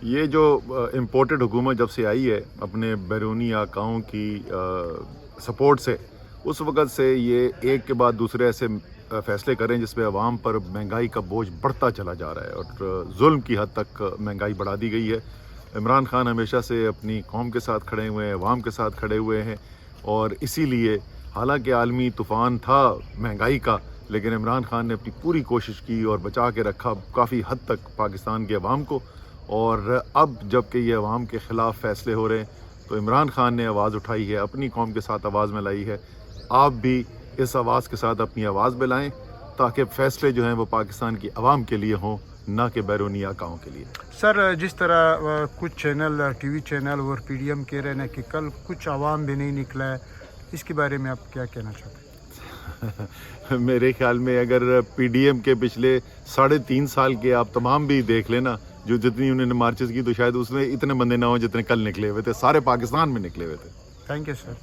یہ جو امپورٹڈ حکومت جب سے آئی ہے اپنے بیرونی آقاؤں کی سپورٹ سے، اس وقت سے یہ ایک کے بعد دوسرے ایسے فیصلے کریں جس پہ عوام پر مہنگائی کا بوجھ بڑھتا چلا جا رہا ہے اور ظلم کی حد تک مہنگائی بڑھا دی گئی ہے۔ عمران خان ہمیشہ سے اپنی قوم کے ساتھ کھڑے ہوئے ہیں، عوام کے ساتھ کھڑے ہوئے ہیں، اور اسی لیے حالانکہ عالمی طوفان تھا مہنگائی کا، لیکن عمران خان نے اپنی پوری کوشش کی اور بچا کے رکھا کافی حد تک پاکستان کے عوام کو۔ اور اب جب کہ یہ عوام کے خلاف فیصلے ہو رہے ہیں تو عمران خان نے آواز اٹھائی ہے، اپنی قوم کے ساتھ آواز میں لائی ہے۔ آپ بھی اس آواز کے ساتھ اپنی آواز بلائیں تاکہ فیصلے جو ہیں وہ پاکستان کی عوام کے لیے ہوں، نہ کہ بیرونی آقاؤں کے لیے۔ سر، جس طرح کچھ چینل ٹی وی چینل اور پی ڈی ایم کہہ رہے ہیں کہ کل کچھ عوام بھی نہیں نکلا ہے، اس کے بارے میں آپ کیا کہنا چاہتے ہیں؟ میرے خیال میں اگر پی ڈی ایم کے پچھلے 3.5 سال کے آپ تمام بھی دیکھ لینا، جو جتنی انہوں نے مارچز کی، تو شاید اس میں اتنے بندے نہ ہوں جتنے کل نکلے ہوئے تھے، سارے پاکستان میں نکلے ہوئے تھے۔ Thank you sir.